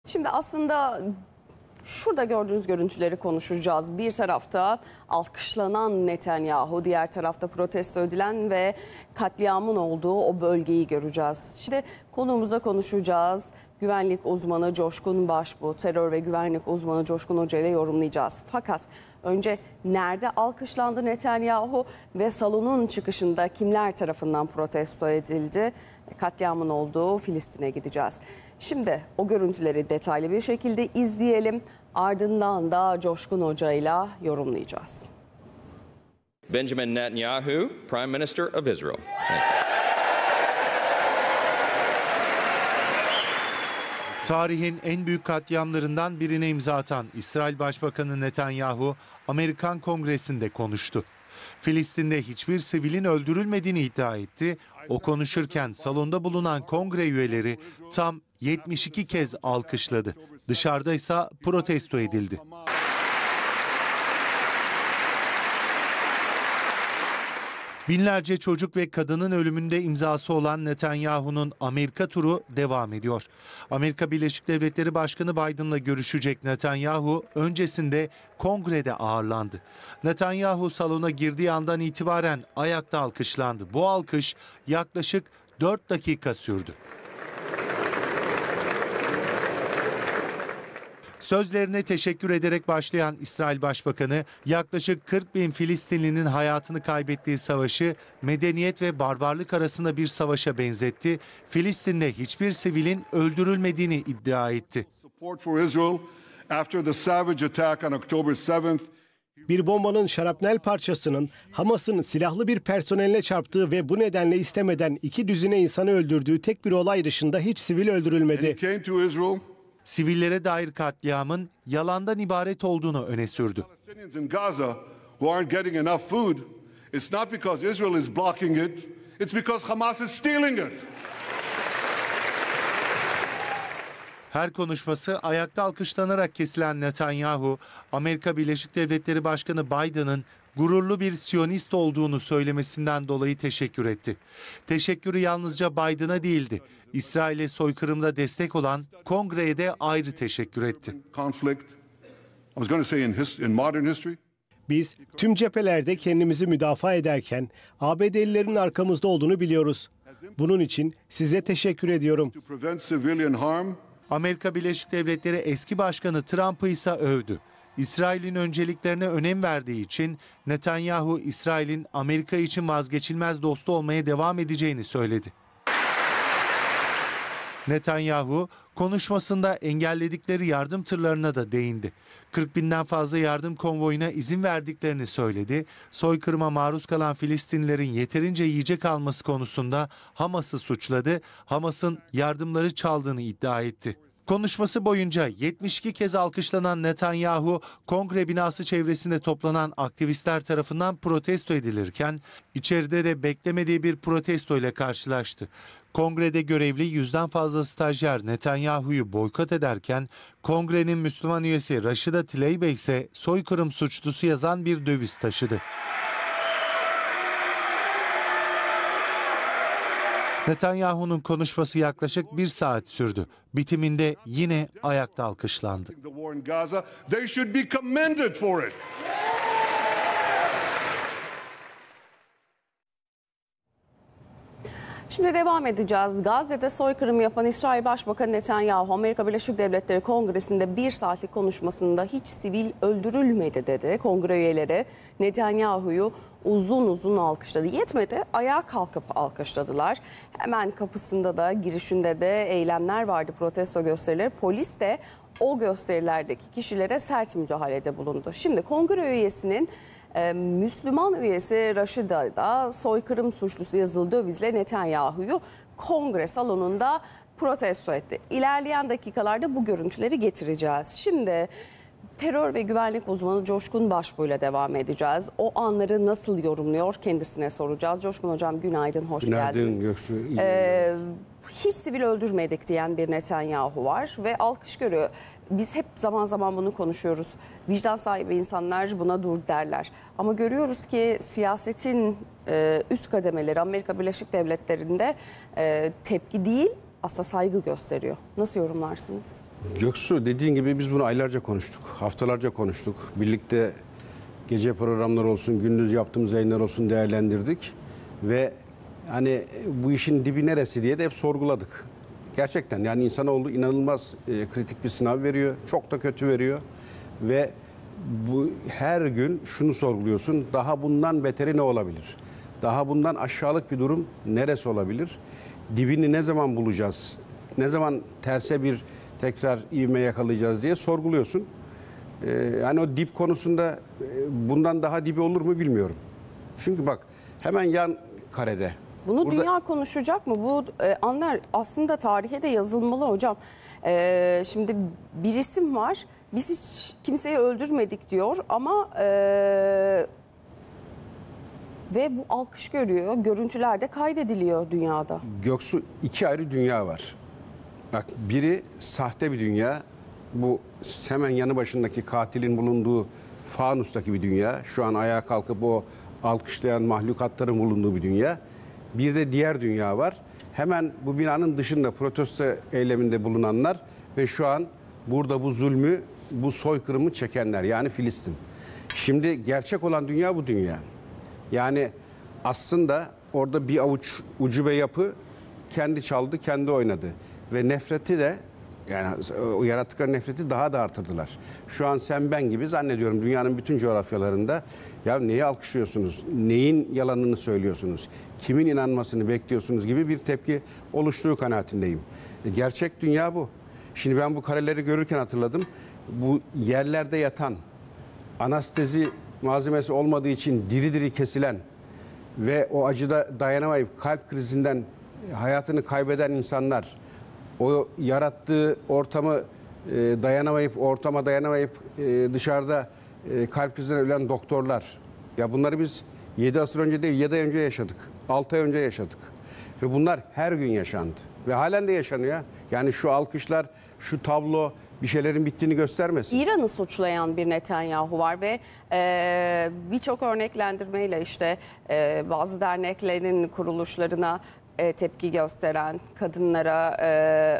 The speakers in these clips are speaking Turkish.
Şimdi aslında şurada gördüğünüz görüntüleri konuşacağız. Bir tarafta alkışlanan Netanyahu, diğer tarafta protesto edilen ve katliamın olduğu o bölgeyi göreceğiz. Şimdi konuğumuza konuşacağız. Güvenlik uzmanı Coşkun Başbuğ, terör ve güvenlik uzmanı Coşkun Hoca ile yorumlayacağız. Fakat önce nerede alkışlandı Netanyahu ve salonun çıkışında kimler tarafından protesto edildi? Katliamın olduğu Filistin'e gideceğiz. Şimdi o görüntüleri detaylı bir şekilde izleyelim. Ardından da Coşkun Hoca ile yorumlayacağız. Benjamin Netanyahu, Prime Minister of Israel. Tarihin en büyük katliamlarından birine imza atan İsrail Başbakanı Netanyahu, Amerikan Kongresi'nde konuştu. Filistin'de hiçbir sivilin öldürülmediğini iddia etti. O konuşurken salonda bulunan kongre üyeleri tam 72 kez alkışladı. Dışarıda ise protesto edildi. Binlerce çocuk ve kadının ölümünde imzası olan Netanyahu'nun Amerika turu devam ediyor. Amerika Birleşik Devletleri Başkanı Biden'la görüşecek Netanyahu öncesinde kongrede ağırlandı. Netanyahu salona girdiği andan itibaren ayakta alkışlandı. Bu alkış yaklaşık 4 dakika sürdü. Sözlerine teşekkür ederek başlayan İsrail Başbakanı, yaklaşık 40 bin Filistinlinin hayatını kaybettiği savaşı medeniyet ve barbarlık arasında bir savaşa benzetti. Filistin'de hiçbir sivilin öldürülmediğini iddia etti. Bir bombanın şarapnel parçasının Hamas'ın silahlı bir personeline çarptığı ve bu nedenle istemeden 2 düzine insanı öldürdüğü tek bir olay dışında hiç sivil öldürülmedi. Sivillere dair katliamın yalandan ibaret olduğunu öne sürdü. Her konuşması ayakta alkışlanarak kesilen Netanyahu, Amerika Birleşik Devletleri Başkanı Biden'ın gururlu bir Siyonist olduğunu söylemesinden dolayı teşekkür etti. Teşekkürü yalnızca Biden'a değildi. İsrail'e soykırımda destek olan Kongre'ye de ayrı teşekkür etti. Biz tüm cephelerde kendimizi müdafaa ederken ABD'lilerin arkamızda olduğunu biliyoruz. Bunun için size teşekkür ediyorum. Amerika Birleşik Devletleri eski başkanı Trump'ı ise övdü. İsrail'in önceliklerine önem verdiği için Netanyahu, İsrail'in Amerika için vazgeçilmez dostu olmaya devam edeceğini söyledi. Netanyahu konuşmasında engelledikleri yardım tırlarına da değindi. 40 binden fazla yardım konvoyuna izin verdiklerini söyledi. Soykırıma maruz kalan Filistinlilerin yeterince yiyecek alması konusunda Hamas'ı suçladı. Hamas'ın yardımları çaldığını iddia etti. Konuşması boyunca 72 kez alkışlanan Netanyahu, kongre binası çevresinde toplanan aktivistler tarafından protesto edilirken, içeride de beklemediği bir protesto ile karşılaştı. Kongrede görevli 100'den fazla stajyer Netanyahu'yu boykot ederken, kongrenin Müslüman üyesi Rashida Tlaib ise soykırım suçlusu yazan bir döviz taşıdı. Netanyahu'nun konuşması yaklaşık 1 saat sürdü. Bitiminde yine ayakta alkışlandı. Şimdi devam edeceğiz. Gazze'de soykırım yapan İsrail Başbakanı Netanyahu, Amerika Birleşik Devletleri Kongresi'nde 1 saatlik konuşmasında hiç sivil öldürülmedi dedi. Kongre üyeleri Netanyahu'yu uzun uzun alkışladı. Yetmedi, ayağa kalkıp alkışladılar. Hemen kapısında da girişinde de eylemler vardı, protesto gösterileri. Polis de o gösterilerdeki kişilere sert müdahalede bulundu. Şimdi kongre üyesinin Müslüman üyesi Rashida da soykırım suçlusu yazılı dövizle Netanyahu'yu kongre salonunda protesto etti. İlerleyen dakikalarda bu görüntüleri getireceğiz. Şimdi terör ve güvenlik uzmanı Coşkun Başbuğ ile devam edeceğiz. O anları nasıl yorumluyor kendisine soracağız. Coşkun Hocam günaydın, hoş geldiniz. Göksu. Hiç sivil öldürmedik diyen bir Netanyahu var ve alkış görüyor. Biz hep zaman zaman bunu konuşuyoruz. Vicdan sahibi insanlar buna dur derler. Ama görüyoruz ki siyasetin üst kademeleri Amerika Birleşik Devletleri'nde tepki değil, aslında saygı gösteriyor. Nasıl yorumlarsınız? Göksu, dediğin gibi biz bunu aylarca konuştuk, haftalarca konuştuk. Birlikte gece programları olsun, gündüz yaptığımız yayınlar olsun değerlendirdik. Ve hani bu işin dibi neresi diye de hep sorguladık. Gerçekten yani insanoğlu inanılmaz kritik bir sınav veriyor. Çok da kötü veriyor. Ve bu her gün şunu sorguluyorsun. Daha bundan beteri ne olabilir? Daha bundan aşağılık bir durum neresi olabilir? Dibini ne zaman bulacağız? Ne zaman terse bir tekrar ivme yakalayacağız diye sorguluyorsun. Yani o dip konusunda bundan daha dibi olur mu bilmiyorum. Çünkü bak hemen yan karede. Bunu Burada... dünya konuşacak mı? Bu anlar aslında tarihe de yazılmalı hocam. Şimdi bir isim var. Biz hiç kimseyi öldürmedik diyor ama ve bu alkış görüyor. Görüntülerde kaydediliyor dünyada. Göksu, iki ayrı dünya var. Bak biri sahte bir dünya. Bu hemen yanı başındaki katilin bulunduğu fanustaki bir dünya. Şu an ayağa kalkıp o alkışlayan mahlukatların bulunduğu bir dünya. Bir de diğer dünya var. Hemen bu binanın dışında protesto eyleminde bulunanlar ve şu an burada bu zulmü, bu soykırımı çekenler, yani Filistin. Şimdi gerçek olan dünya bu dünya. Yani aslında orada bir avuç ucube yapı kendi çaldı, kendi oynadı. Ve nefreti de, yani o yarattıkları nefreti daha da artırdılar. Şu an sen ben gibi zannediyorum dünyanın bütün coğrafyalarında ya neyi alkışlıyorsunuz, neyin yalanını söylüyorsunuz, kimin inanmasını bekliyorsunuz gibi bir tepki oluştuğu kanaatindeyim. Gerçek dünya bu. Şimdi ben bu kareleri görürken hatırladım. Bu yerlerde yatan, anestezi malzemesi olmadığı için diri diri kesilen ve o acıda dayanamayıp kalp krizinden hayatını kaybeden insanlar, o yarattığı ortama dayanamayıp dışarıda kalp krizinden ölen doktorlar. Ya bunları biz 7 asır önce değil 7 ay önce yaşadık. 6 ay önce yaşadık. Ve bunlar her gün yaşandı. Ve halen de yaşanıyor. Yani şu alkışlar, şu tablo bir şeylerin bittiğini göstermesin. İran'ı suçlayan bir Netanyahu var ve birçok örneklendirmeyle işte bazı derneklerin kuruluşlarına tepki gösteren, kadınlara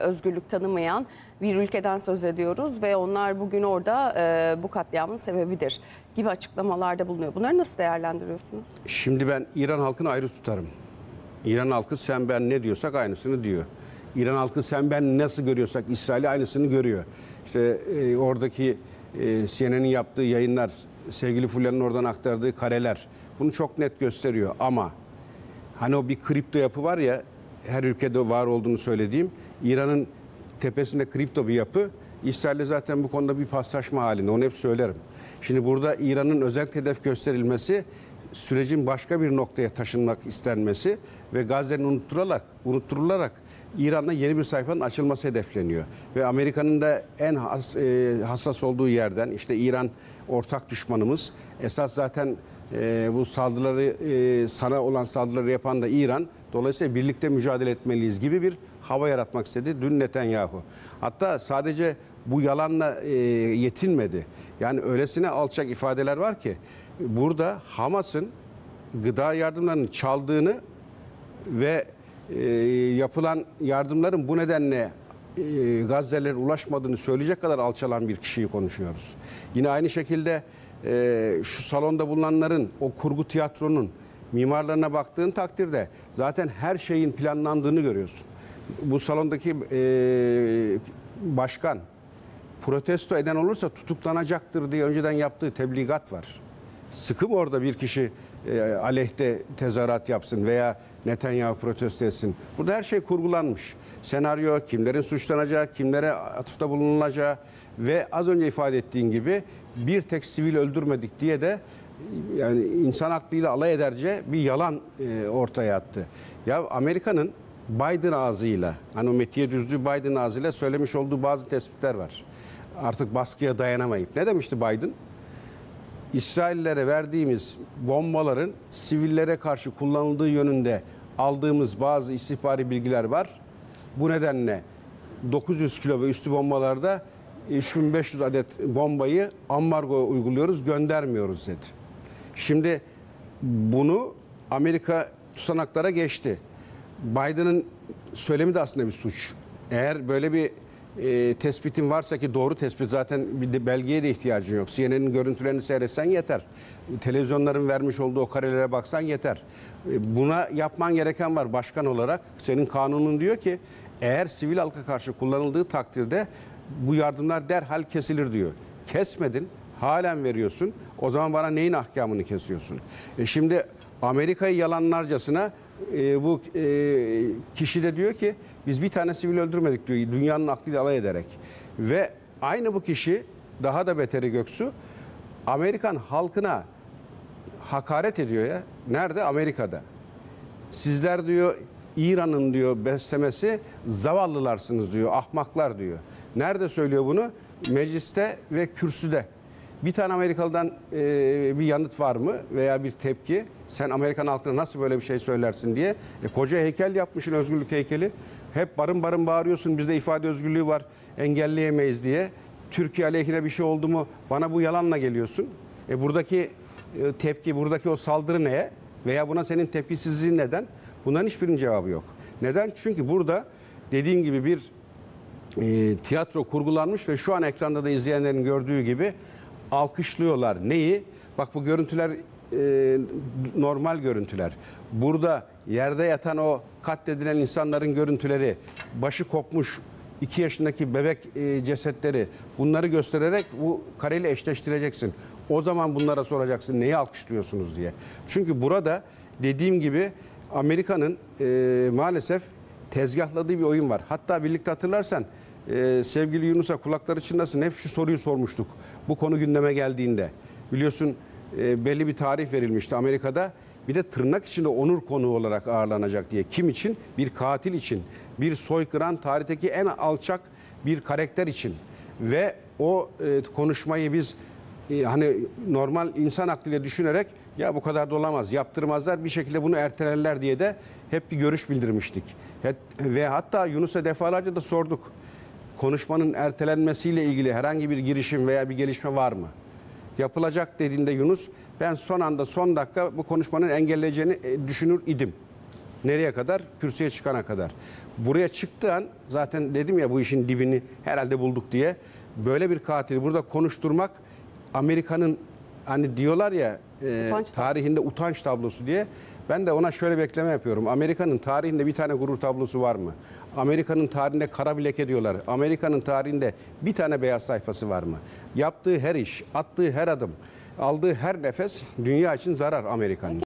özgürlük tanımayan bir ülkeden söz ediyoruz ve onlar bugün orada bu katliamın sebebidir gibi açıklamalarda bulunuyor. Bunları nasıl değerlendiriyorsunuz? Şimdi ben İran halkını ayrı tutarım. İran halkı sen ben ne diyorsak aynısını diyor. İran halkı sen ben nasıl görüyorsak İsrail'i aynısını görüyor. İşte oradaki CNN'in yaptığı yayınlar, sevgili Fulya'nın oradan aktardığı kareler bunu çok net gösteriyor. Ama hani o bir kripto yapı var ya, her ülkede var olduğunu söylediğim, İran'ın tepesinde kripto bir yapı. İsrail'le zaten bu konuda bir paslaşma halinde, onu hep söylerim. Şimdi burada İran'ın özel hedef gösterilmesi, sürecin başka bir noktaya taşınmak istenmesi ve Gazze'nin unutturularak İran'da yeni bir sayfanın açılması hedefleniyor. Ve Amerika'nın da en hassas olduğu yerden, işte İran ortak düşmanımız, esas zaten bu saldırıları, sana olan saldırıları yapan da İran. Dolayısıyla birlikte mücadele etmeliyiz gibi bir hava yaratmak istedi dün Netanyahu. Hatta sadece bu yalanla yetinmedi. Yani öylesine alçak ifadeler var ki burada Hamas'ın gıda yardımlarını çaldığını ve yapılan yardımların bu nedenle Gazze'lere ulaşmadığını söyleyecek kadar alçalan bir kişiyi konuşuyoruz. Yine aynı şekilde şu salonda bulunanların, o kurgu tiyatronun mimarlarına baktığın takdirde zaten her şeyin planlandığını görüyorsun. Bu salondaki başkan protesto eden olursa tutuklanacaktır diye önceden yaptığı tebligat var. Sıkı orada bir kişi aleyhte tezahürat yapsın veya Netanyahu protesto etsin. Burada her şey kurgulanmış. Senaryo, kimlerin suçlanacağı, kimlere atıfta bulunulacağı ve az önce ifade ettiğin gibi bir tek sivil öldürmedik diye de yani insan aklıyla alay ederce bir yalan ortaya attı. Ya Amerika'nın Biden ağzıyla, hani o Metiye Düzlü Biden ağzıyla söylemiş olduğu bazı tespitler var. Artık baskıya dayanamayıp. Ne demişti Biden? İsraillere verdiğimiz bombaların sivillere karşı kullanıldığı yönünde aldığımız bazı istihbari bilgiler var. Bu nedenle 900 kilo ve üstü bombalarda 3500 adet bombayı ambargo uyguluyoruz, göndermiyoruz dedi. Şimdi bunu Amerika tutanaklara geçti. Biden'ın söylemi de aslında bir suç. Eğer böyle bir tespitin varsa, ki doğru tespit, zaten bir de belgeye de ihtiyacın yok. CNN'in görüntülerini seyretsen yeter. Televizyonların vermiş olduğu o karelere baksan yeter. Buna yapman gereken var başkan olarak. Senin kanunun diyor ki eğer sivil halka karşı kullanıldığı takdirde bu yardımlar derhal kesilir diyor. Kesmedin, halen veriyorsun. O zaman bana neyin ahkamını kesiyorsun? Şimdi Amerika'yı yalanlarcasına bu kişi de diyor ki biz bir tane sivil öldürmedik diyor, dünyanın aklıyla alay ederek. Ve aynı bu kişi, daha da beteri Göksu, Amerikan halkına hakaret ediyor ya. Nerede? Amerika'da. Sizler diyor İran'ın diyor beslemesi zavallılarsınız diyor, ahmaklar diyor. Nerede söylüyor bunu? Mecliste ve kürsüde. Bir tane Amerikalı'dan bir yanıt var mı veya bir tepki? Sen Amerikan halkına nasıl böyle bir şey söylersin diye. Koca heykel yapmışsın, özgürlük heykeli. Hep barın barın bağırıyorsun, bizde ifade özgürlüğü var, engelleyemeyiz diye. Türkiye aleyhine bir şey oldu mu bana bu yalanla geliyorsun. Buradaki tepki, buradaki o saldırı neye? Veya buna senin tepkisizliğin neden? Bunların hiçbirinin cevabı yok. Neden? Çünkü burada dediğim gibi bir tiyatro kurgulanmış ve şu an ekranda da izleyenlerin gördüğü gibi alkışlıyorlar. Neyi? Bak bu görüntüler normal görüntüler. Burada yerde yatan o katledilen insanların görüntüleri, başı kopmuş 2 yaşındaki bebek cesetleri, bunları göstererek bu kareyle eşleştireceksin. O zaman bunlara soracaksın neyi alkışlıyorsunuz diye. Çünkü burada dediğim gibi Amerika'nın maalesef tezgahladığı bir oyun var. Hatta birlikte hatırlarsan sevgili Yunus'a kulakları çınlasın, hep şu soruyu sormuştuk. Bu konu gündeme geldiğinde. Biliyorsun belli bir tarih verilmişti Amerika'da. Bir de tırnak içinde onur konuğu olarak ağırlanacak diye. Kim için? Bir katil için. Bir soykıran, tarihteki en alçak bir karakter için. Ve o konuşmayı biz hani normal insan aklıyla düşünerek ya bu kadar da olamaz, yaptırmazlar, bir şekilde bunu ertelerler diye de hep bir görüş bildirmiştik. Ve hatta Yunus'a defalarca da sorduk. Konuşmanın ertelenmesiyle ilgili herhangi bir girişim veya bir gelişme var mı? Yapılacak dediğinde Yunus, ben son anda, son dakika bu konuşmanın engelleyeceğini düşünür idim. Nereye kadar? Kürsüye çıkana kadar. Buraya çıktığı an zaten dedim ya bu işin dibini herhalde bulduk diye. Böyle bir katili burada konuşturmak Amerika'nın hani diyorlar ya tarihinde utanç tablosu diye. Ben de ona şöyle bir ekleme yapıyorum. Amerika'nın tarihinde bir tane gurur tablosu var mı? Amerika'nın tarihinde kara bir leke diyorlar. Amerika'nın tarihinde bir tane beyaz sayfası var mı? Yaptığı her iş, attığı her adım, aldığı her nefes dünya için zarar Amerika'nın.